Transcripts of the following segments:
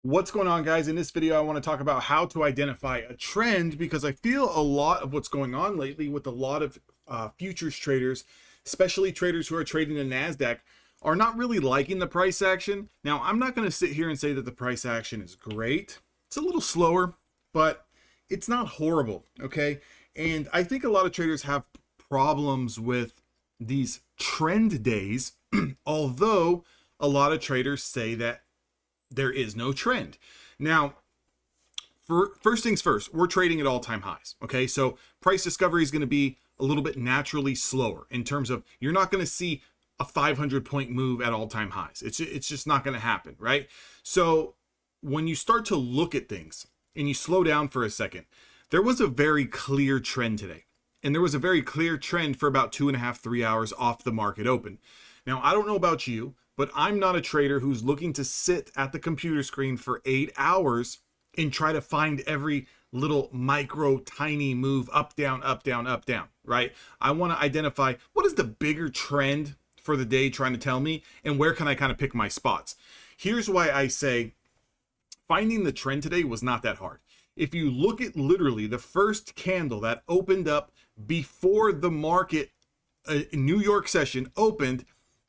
What's going on, guys? In this video, I want to talk about how to identify a trend, because I feel a lot of what's going on lately with a lot of futures traders, especially traders who are trading the NASDAQ, are not really liking the price action. Now, I'm not going to sit here and say that the price action is great. It's a little slower, but it's not horrible, okay? And I think a lot of traders have problems with these trend days, although a lot of traders say that there is no trend. Now, first things first, we're trading at all-time highs, okay? So price discovery is going to be a little bit naturally slower in terms of you're not going to see a 500-point move at all-time highs. It's just not going to happen, right? So when you start to look at things and you slow down for a second, there was a very clear trend today. And there was a very clear trend for about 2.5, 3 hours off the market open. Now, I don't know about you, but I'm not a trader who's looking to sit at the computer screen for 8 hours and try to find every little micro tiny move up, down, up, down, up, down, right? I want to identify what is the bigger trend for the day trying to tell me, and where can I kind of pick my spots. Here's why I say finding the trend today was not that hard. If you look at literally the first candle that opened up before the market New York session opened,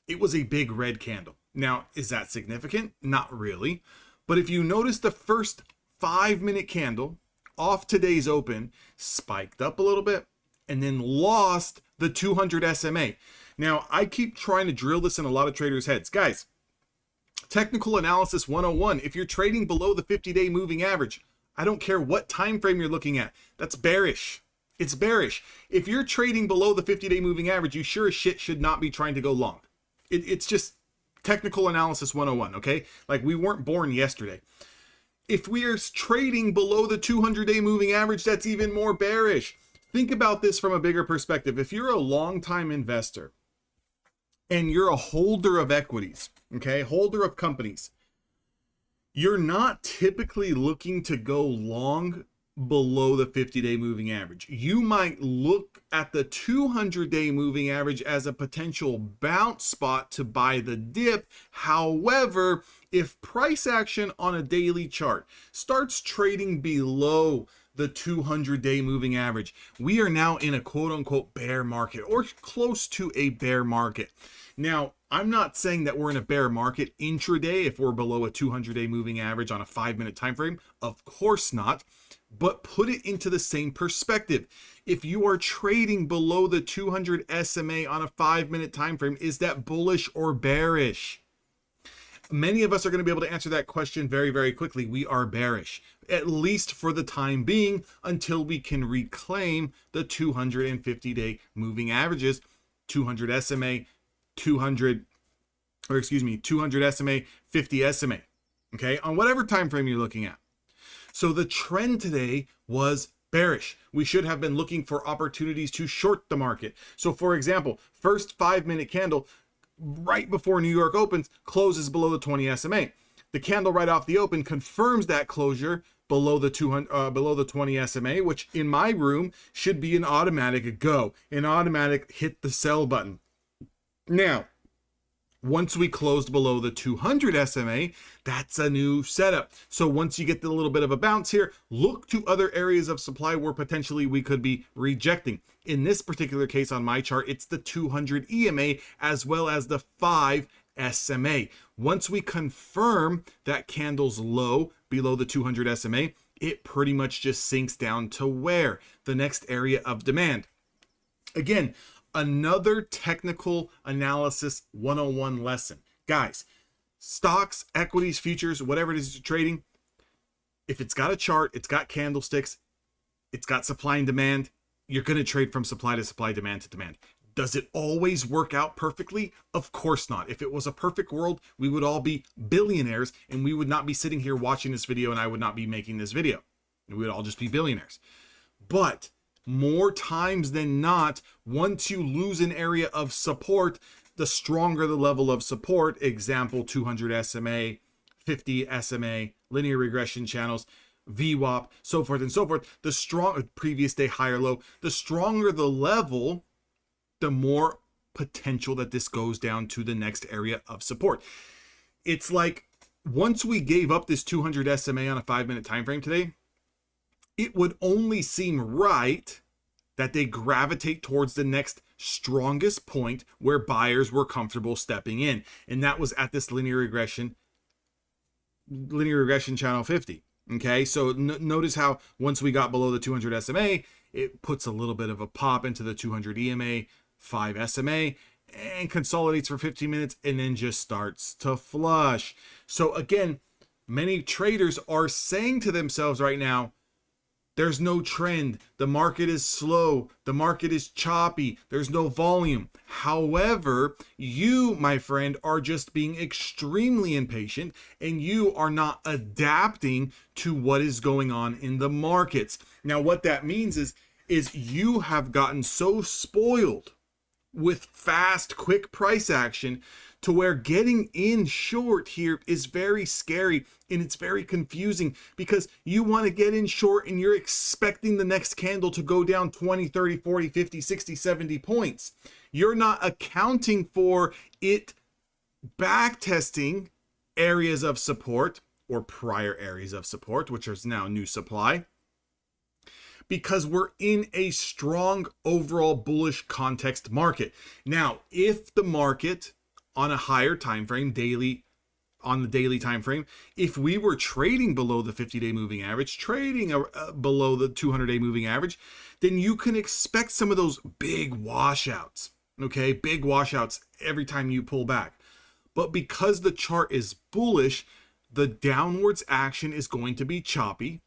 it was a big red candle. Now, is that significant? Not really. But if you notice, the first 5-minute candle off today's open spiked up a little bit and then lost the 200 SMA. Now, I keep trying to drill this in a lot of traders' heads. Guys, technical analysis 101. If you're trading below the 50-day moving average, I don't care what time frame you're looking at, that's bearish. It's bearish. If you're trading below the 50-day moving average, you sure as shit should not be trying to go long. It's just technical analysis 101, okay? Like, we weren't born yesterday. If we are trading below the 200-day moving average, that's even more bearish. Think about this from a bigger perspective. If you're a long-time investor and you're a holder of equities, okay, holder of companies, you're not typically looking to go long below the 50-day moving average. You might look at the 200-day moving average as a potential bounce spot to buy the dip. However, if price action on a daily chart starts trading below the 200-day moving average, we are now in a quote-unquote bear market, or close to a bear market. Now, I'm not saying that we're in a bear market intraday if we're below a 200-day moving average on a 5-minute time frame. Of course not. But put it into the same perspective. If you are trading below the 200 SMA on a 5-minute time frame, is that bullish or bearish? Many of us are going to be able to answer that question very, very quickly. We are bearish, at least for the time being, until we can reclaim the 250-day moving averages, 200 SMA, 200 SMA, 50 SMA, okay, on whatever time frame you're looking at. So the trend today was bearish. We should have been looking for opportunities to short the market. So for example, first 5-minute candle right before New York opens closes below the 20 SMA. The candle right off the open confirms that closure below the 20 SMA, which in my room should be an automatic go, an automatic hit the sell button. Now, once we closed below the 200 SMA, that's a new setup. So once you get the little bit of a bounce here, look to other areas of supply where potentially we could be rejecting. In this particular case on my chart, it's the 200 EMA as well as the 5 SMA. Once we confirm that candle's low below the 200 SMA, it pretty much just sinks down to where? The next area of demand. Again, another technical analysis 101 lesson. Guys, stocks, equities, futures, whatever it is you're trading, if it's got a chart, it's got candlesticks, it's got supply and demand, you're going to trade from supply to supply, demand to demand. Does it always work out perfectly? Of course not. If it was a perfect world, we would all be billionaires and we would not be sitting here watching this video, and I would not be making this video. We would all just be billionaires. But more times than not, once you lose an area of support, the stronger the level of support, example 200 SMA, 50 SMA, linear regression channels, VWAP, so forth and so forth, the strong previous day higher low, the stronger the level, the more potential that this goes down to the next area of support. It's like once we gave up this 200 SMA on a 5-minute time frame today, it would only seem right that they gravitate towards the next strongest point where buyers were comfortable stepping in. And that was at this linear regression channel 50. Okay, so notice how once we got below the 200 SMA, it puts a little bit of a pop into the 200 EMA, 5 SMA, and consolidates for 15 minutes and then just starts to flush. So again, many traders are saying to themselves right now, there's no trend. The market is slow. The market is choppy. There's no volume. However, you, my friend, are just being extremely impatient and you are not adapting to what is going on in the markets. Now, what that means is you have gotten so spoiled with fast, quick price action to where getting in short here is very scary and it's very confusing because you want to get in short and you're expecting the next candle to go down 20, 30, 40, 50, 60, 70 points. You're not accounting for it back testing areas of support or prior areas of support, which is now new supply, because we're in a strong overall bullish context market. Now, if the market on a higher time frame, on the daily time frame, if we were trading below the 50-day moving average, trading below the 200-day moving average, then you can expect some of those big washouts, okay? Big washouts every time you pull back. But because the chart is bullish, the downwards action is going to be choppy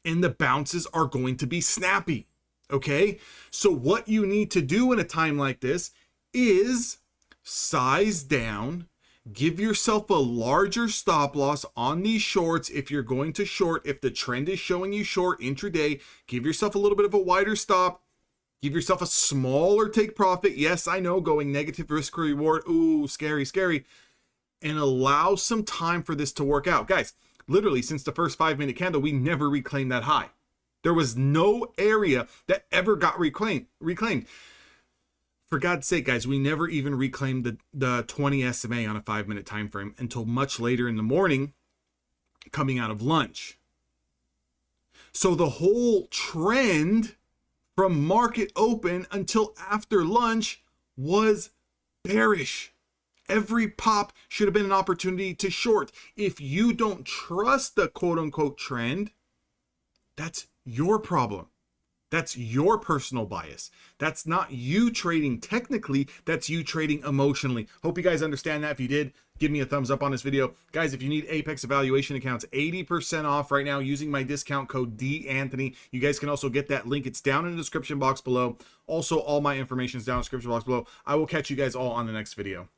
and the bounces are going to be snappy, okay? So what you need to do in a time like this is size down, give yourself a larger stop loss on these shorts. If you're going to short, if the trend is showing you short intraday, give yourself a little bit of a wider stop, give yourself a smaller take profit. Yes, I know, going negative risk reward. Ooh, scary, scary. And allow some time for this to work out. Guys, literally since the first 5-minute candle, we never reclaimed that high. There was no area that ever got reclaimed. For God's sake, guys, we never even reclaimed the 20 SMA on a 5-minute time frame until much later in the morning, coming out of lunch. So the whole trend from market open until after lunch was bearish. Every pop should have been an opportunity to short. If you don't trust the quote-unquote trend, that's your problem. That's your personal bias. That's not you trading technically, that's you trading emotionally. Hope you guys understand that. If you did, give me a thumbs up on this video. Guys, if you need Apex evaluation accounts, 80% off right now using my discount code DAnthony. You guys can also get that link. It's down in the description box below. Also, all my information is down in the description box below. I will catch you guys all on the next video.